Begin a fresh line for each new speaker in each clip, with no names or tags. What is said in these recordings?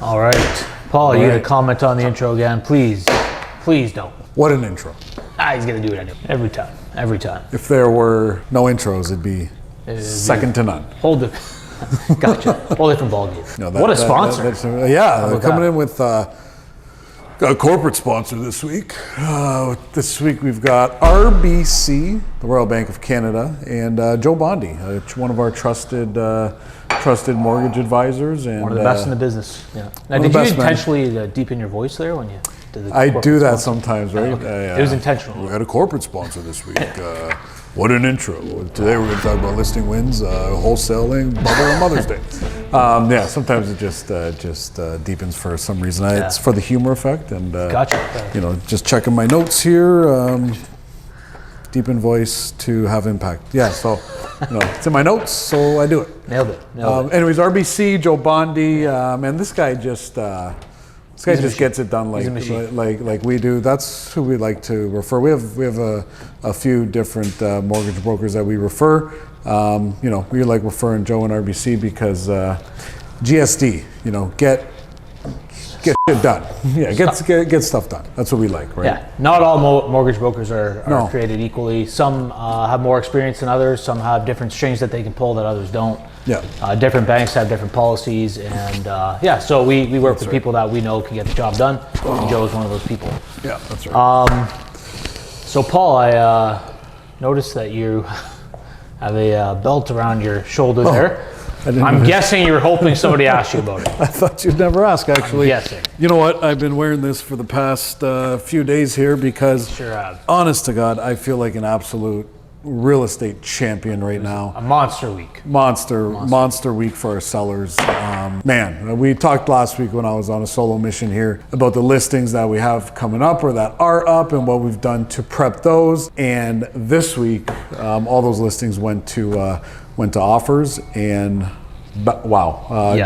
All right. Paul, you got to comment on the intro again. Please don't.
What an intro.
He's going to do it anyway. Every time.
If there were no intros, it'd be second to none.
Gotcha. Whole different ballgame.
No,
what a sponsor.
They're coming in with a corporate sponsor this week. This week we've got RBC, the Royal Bank of Canada, and Joe Bondi, one of our trusted mortgage advisors. And
one of the best in the business. Yeah. Now, did you intentionally deepen your voice there when you did the
I do that
sponsor?
Sometimes, right?
Okay. It was intentional.
We had a corporate sponsor this week. What an intro. Today we're going to talk about listing wins, wholesaling, Mother and Mother's Day. Sometimes it just deepens for some reason. It's for the humor effect. And,
gotcha.
Just checking my notes here. Deepen voice to have impact. Yeah, so it's in my notes, so I do it.
Nailed it.
Anyways, RBC, Joe Bondi, man, this guy just gets it done like we do. That's who we like to refer. We have a few different mortgage brokers that we refer. We like referring Joe and RBC because GSD, get shit done. Yeah, get stuff done. That's what we like, right?
Yeah, not all mortgage brokers are created equally. Some have more experience than others. Some have different strings that they can pull that others don't.
Yeah.
Different banks have different policies, and so we work with people that we know can get the job done. And Joe is one of those people.
Yeah, that's right.
So Paul, I noticed that you have a belt around your shoulder there. I'm guessing you were hoping somebody asked you about it.
I thought you'd never ask, actually.
I'm guessing.
You know what? I've been wearing this for the past few days here because,
sure have.
Honest to God, I feel like an absolute real estate champion right now.
A monster week.
Monster week for our sellers. We talked last week when I was on a solo mission here about the listings that we have coming up or that are up and what we've done to prep those. And this week, all those listings went to offers, and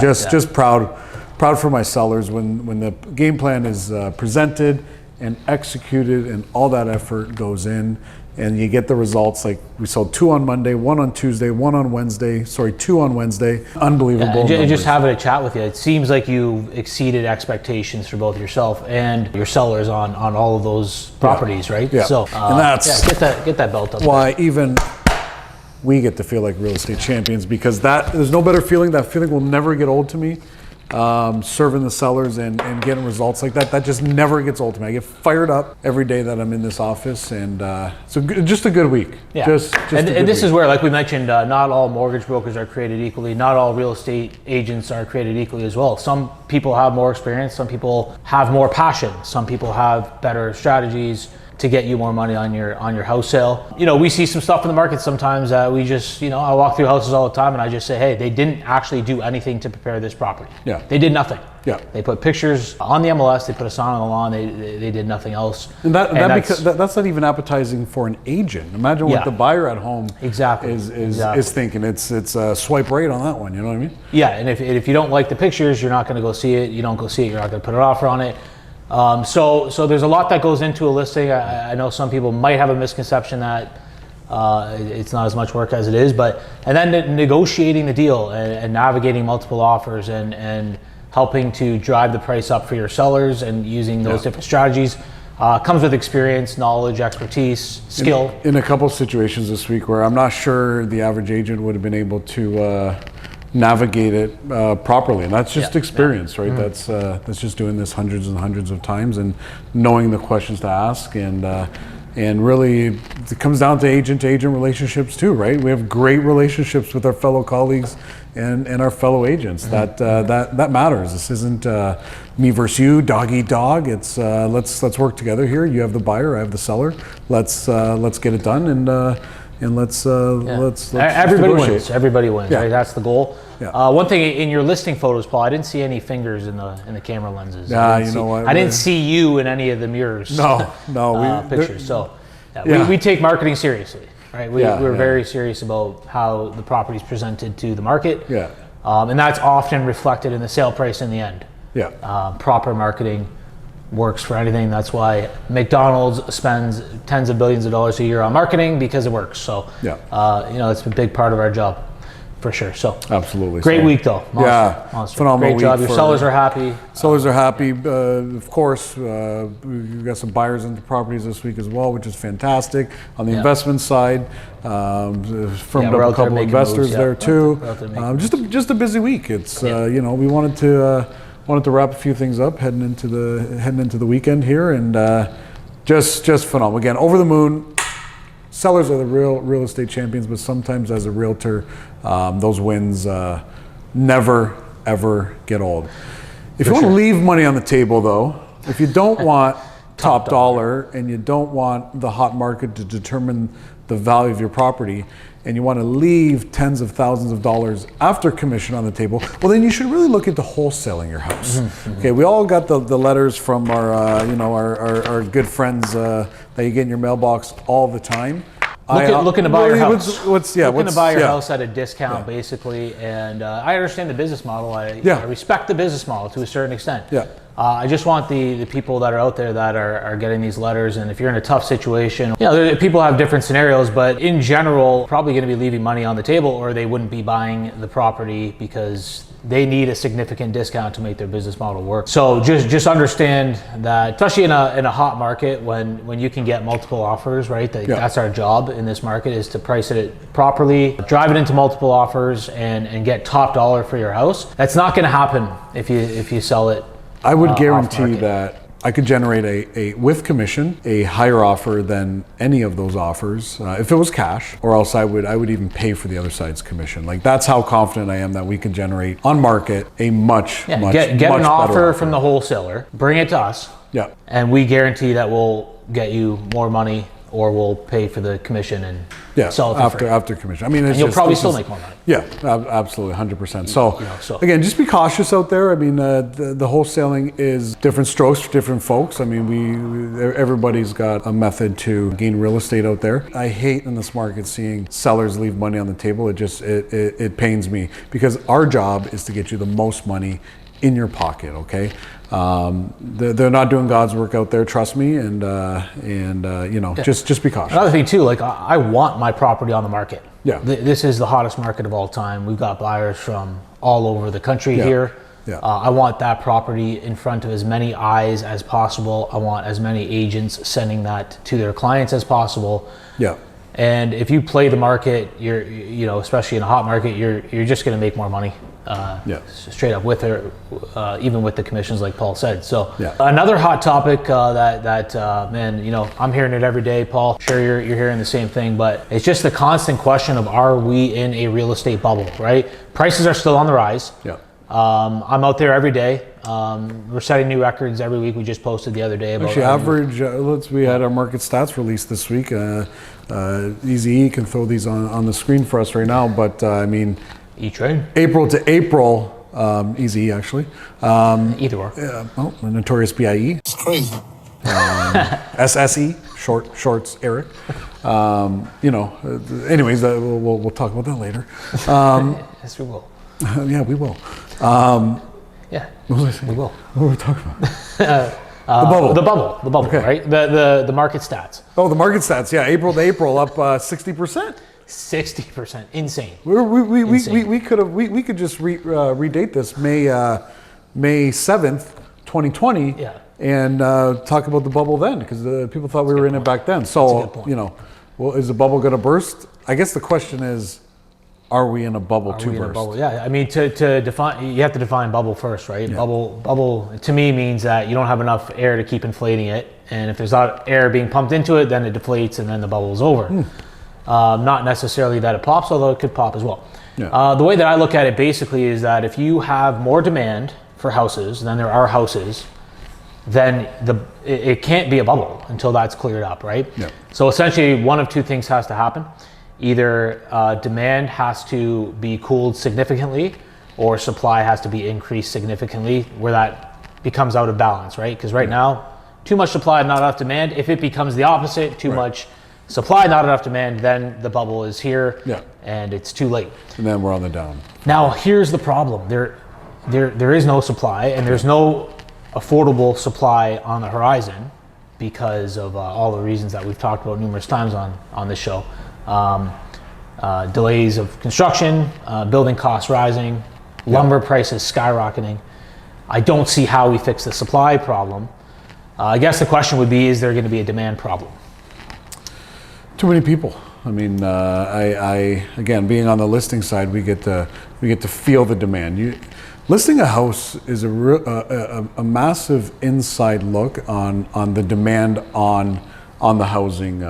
just proud for my sellers when the game plan is presented and executed and all that effort goes in. And you get the results. Like we sold 2 on Monday, 1 on Tuesday, 2 on Wednesday. Unbelievable.
Just having a chat with you, it seems like you exceeded expectations for both yourself and your sellers on all of those properties, right?
Yeah.
So
and that's
get that belt up.
Why even we get to feel like real estate champions, because there's no better feeling. That feeling will never get old to me. Serving the sellers and getting results like that just never gets old to me. I get fired up every day that I'm in this office, and so just a good week.
Yeah. And this is where, like we mentioned, not all mortgage brokers are created equally. Not all real estate agents are created equally as well. Some people have more experience. Some people have more passion. Some people have better strategies to get you more money on your house sale. We see some stuff in the market sometimes that we just, I walk through houses all the time and I just say, hey, they didn't actually do anything to prepare this property.
Yeah.
They did nothing.
Yeah.
They put pictures on the MLS, they put a sign on the lawn, they did nothing else.
And that's not even appetizing for an agent. Imagine what the buyer at home is thinking. It's a swipe right on that one, you know what I mean?
Yeah, and if you don't like the pictures, you're not gonna go see it. You don't go see it, you're not gonna put an offer on it. So there's a lot that goes into a listing. I know some people might have a misconception that it's not as much work as it is, and then negotiating the deal and navigating multiple offers and helping to drive the price up for your sellers and using those different strategies comes with experience, knowledge, expertise, skill.
In a couple situations this week where I'm not sure the average agent would have been able to navigate it properly, and that's just experience, right? Mm-hmm. That's just doing this hundreds and hundreds of times and knowing the questions to ask, and really it comes down to agent relationships too, right? We have great relationships with our fellow colleagues and our fellow agents. Mm-hmm. that matters. This isn't me versus you, dog eat dog. It's let's work together here. You have the buyer, I have the seller. Let's get it done, and let's
everybody wins. Everybody wins, right? That's the goal.
Yeah.
One thing in your listing photos, Paul, I didn't see any fingers in the camera lenses.
Yeah, you know what?
I didn't see you in any of the mirrors.
No,
pictures. We take marketing seriously, right? We're very serious about how the property is presented to the market.
Yeah.
And that's often reflected in the sale price in the end.
Yeah.
Proper marketing works for anything. That's why McDonald's spends tens of billions of dollars a year on marketing, because it works. So, it's a big part of our job. for sure. So
Absolutely.
great
So,
week though.
Yeah,
Monster.
phenomenal
Great job.
week
Your
for-
sellers are happy.
Sellers are happy. Of course, we've got some buyers into properties this week as well, which is fantastic. On the investment side, firmed up a
Realtor
couple
making
investors
moves, yeah.
there too.
Realtor making
Just a busy week. It's you know, we wanted to wrap a few things up heading into the weekend here, and just phenomenal. Again, over the moon. Sellers are the real estate champions, but sometimes as a realtor, those wins never ever get old. If you want to leave money on the table, though, if you don't want top dollar and you don't want the hot market to determine the value of your property, and you want to leave tens of thousands of dollars after commission on the table, well, then you should really look into wholesaling your house. Okay, we all got the letters from our good friends that you get in your mailbox all the time.
Looking to buy your house.
Looking
to buy your house at a discount, basically. And I understand the business model. I respect the business model to a certain extent.
Yeah.
I just want the people that are out there that are getting these letters, and if you're in a tough situation, people have different scenarios, but in general, probably going to be leaving money on the table, or they wouldn't be buying the property because they need a significant discount to make their business model work. So just understand that, especially in a hot market, when you can get multiple offers, right? That's our job in this market, is to price it properly, drive it into multiple offers, and get top dollar for your house. That's not going to happen if you sell it.
I would guarantee that I could generate a with commission a higher offer than any of those offers if it was cash, or else I would even pay for the other side's commission. Like, that's how confident I am that we can generate on market a much
get
much
an
better
offer from the wholesaler, bring it to us, and we guarantee that we'll get you more money, or we'll pay for the commission and sell it for free.
after commission. I mean, it's
and you'll probably still make more money.
Yeah, absolutely, 100%. So, again, just be cautious out there. I mean, the wholesaling is different strokes for different folks. I mean, everybody's got a method to gain real estate out there. I hate in this market seeing sellers leave money on the table. It pains me, because our job is to get you the most money in your pocket. Okay. They're not doing God's work out there, trust me, and just be cautious.
Another thing too, like, I want my property on the market.
Yeah.
This is the hottest market of all time. We've got buyers from all over the country here.
Yeah.
I want that property in front of as many eyes as possible. I want as many agents sending that to their clients as possible.
Yeah.
And if you play the market, especially in a hot market, you're just going to make more money. Straight up with her, even with the commissions, like Paul said. So another hot topic that man, I'm hearing it every day, Paul. Sure, you're hearing the same thing, but it's just the constant question of, are we in a real estate bubble? Right? Prices are still on the rise.
Yeah. I'm
out there every day. We're setting new records every week. We just posted the other day about
actually average. We had our market stats released this week. Easy can throw these on the screen for us right now, but I mean,
E-Trade.
April to April, Easy actually.
Either or.
The notorious BIE.
It's crazy.
SSE, shorts, Eric. Anyways, we'll talk about that later.
Yes, we will.
Yeah, we will.
Yeah,
what was I saying?
we will.
What were we talking about?
The bubble, okay. Right? The market stats.
Oh, the market stats. Yeah, April to April, up 60%.
60%, insane.
We could just redate this May 7th, 2020.
Yeah.
And talk about the bubble then, because people thought we were in it back then. So, is the bubble going to burst? I guess the question is, are we in a bubble to burst?
Bubble? Yeah, I mean, to define, you have to define bubble first, right?
Yeah.
Bubble to me means that you don't have enough air to keep inflating it, and if there's not air being pumped into it, then it deflates, and then the bubble's over. Not necessarily that it pops, although it could pop as well.
Yeah.
The way that I look at it basically is that if you have more demand for houses than there are houses, then it can't be a bubble until that's cleared up, right?
Yeah.
So essentially, one of two things has to happen. Either demand has to be cooled significantly, or supply has to be increased significantly, where that becomes out of balance, right? Because right now, too much supply, not enough demand. If it becomes the opposite, too much supply, not enough demand, then the bubble is here, and it's too late.
And then we're on the down.
Now, here's the problem. There is no supply, and there's no affordable supply on the horizon because of all the reasons that we've talked about numerous times on this show. delays of construction, building costs rising, lumber prices skyrocketing. I don't see how we fix the supply problem. I guess the question would be, is there going to be a demand problem?
Too many people. I mean, again, being on the listing side, we get to feel the demand. Listing a house is a massive inside look on the demand on the housing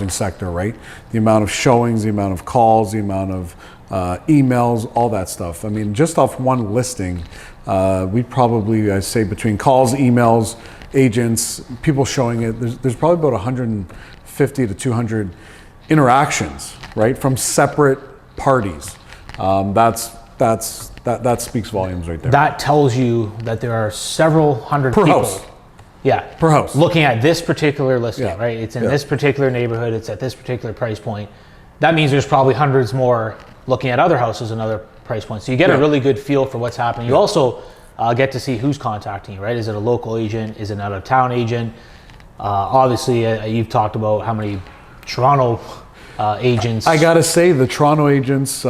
sector, right? The amount of showings, the amount of calls, the amount of emails, all that stuff. I mean, just off one listing, we probably, I'd say, between calls, emails, agents, people showing it, there's probably about 150 to 200 interactions, right, from separate parties. That speaks volumes right there.
That tells you that there are several hundred
per
people.
House.
Yeah.
Per house.
Looking at this particular listing,
Yeah.
right? It's in this particular neighborhood. It's at this particular price point. That means there's probably hundreds more looking at other houses and other price points. So you get a really good feel for what's happening. You also get to see who's contacting you, right? Is it a local agent? Is it an out-of-town agent? Obviously, you've talked about how many Toronto agents.
I gotta say, the Toronto agents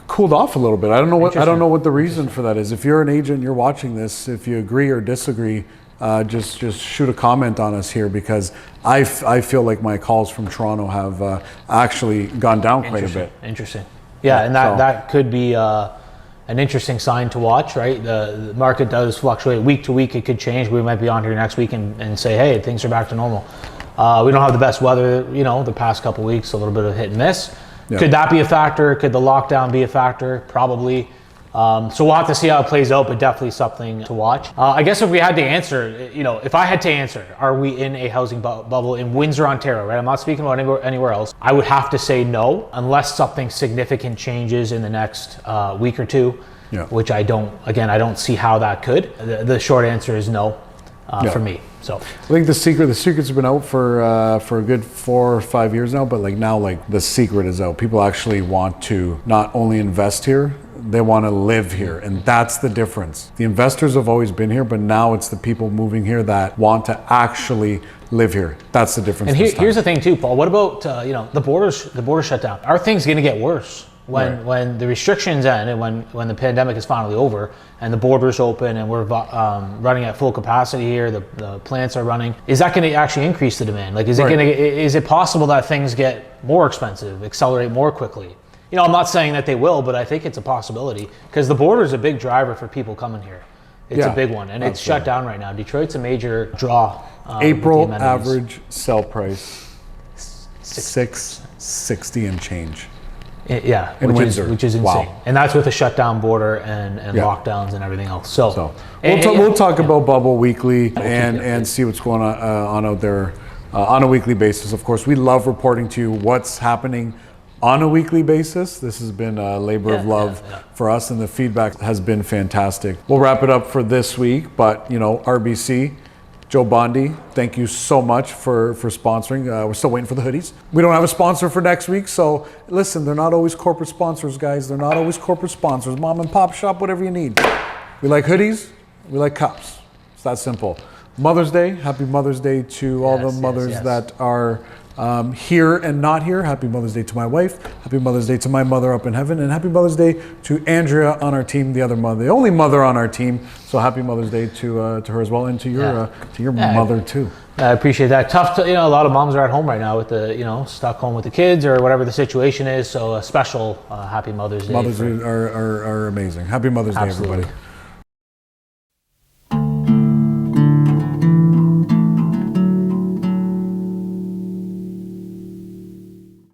cooled off a little bit. I don't know what the reason for that is. If you're an agent, you're watching this. If you agree or disagree, just shoot a comment on us here, because I feel like my calls from Toronto have actually gone down quite a bit.
Interesting. Yeah, and that could be an interesting sign to watch, right? The market does fluctuate week to week. It could change. We might be on here next week and say, hey, things are back to normal. We don't have the best weather, the past couple of weeks, a little bit of hit and miss. Yeah. Could that be a factor? Could the lockdown be a factor? Probably. So we'll have to see how it plays out, but definitely something to watch. I guess if we had to answer, if I had to answer, are we in a housing bubble in Windsor, Ontario, right? I'm not speaking about anywhere else. I would have to say no, unless something significant changes in the next week or two, which I don't see how that could. The short answer is no for me. So
I think the secret's been out for a good 4 or 5 years now, but now the secret is out. People actually want to not only invest here, they want to live here, and that's the difference. The investors have always been here, but now it's the people moving here that want to actually live here. That's the difference.
And here's the thing too, Paul. What about the border shut down? Are things going to get worse when the restrictions end and when the pandemic is finally over and the borders open and we're running at full capacity here, the plants are running? Is that going to actually increase the demand? Is it possible that things get more expensive, accelerate more quickly? I'm not saying that they will, but I think it's a possibility, because the border is a big driver for people coming here. It's a big one, and it's shut down right now. Detroit's a major draw.
April average sell price $660 and change.
In Windsor, which is insane. Wow. And that's with a shutdown border and lockdowns and everything else. So
we'll talk about Bubble weekly and see what's going on out there on a weekly basis. Of course, we love reporting to you what's happening on a weekly basis. This has been a labor of love for us, and the feedback has been fantastic. We'll wrap it up for this week, but RBC, Joe Bondi, thank you so much for sponsoring. We're still waiting for the hoodies. We don't have a sponsor for next week, so listen, they're not always corporate sponsors, guys. They're not always corporate sponsors. Mom and pop shop, whatever you need. We like hoodies, we like cups. It's that simple. Mother's Day, happy Mother's Day to all the mothers that are here and not here. Happy Mother's Day to my wife. Happy Mother's Day to my mother up in heaven, and happy Mother's Day to Andrea on our team, the other mother, the only mother on our team. So happy Mother's Day to her as well, and to your mother too. I appreciate that. Tough to, a lot of moms are at home right now with the, stuck home with the kids or whatever the situation is. So a special happy Mother's Day. Mothers are amazing. Happy Mother's Day, everybody.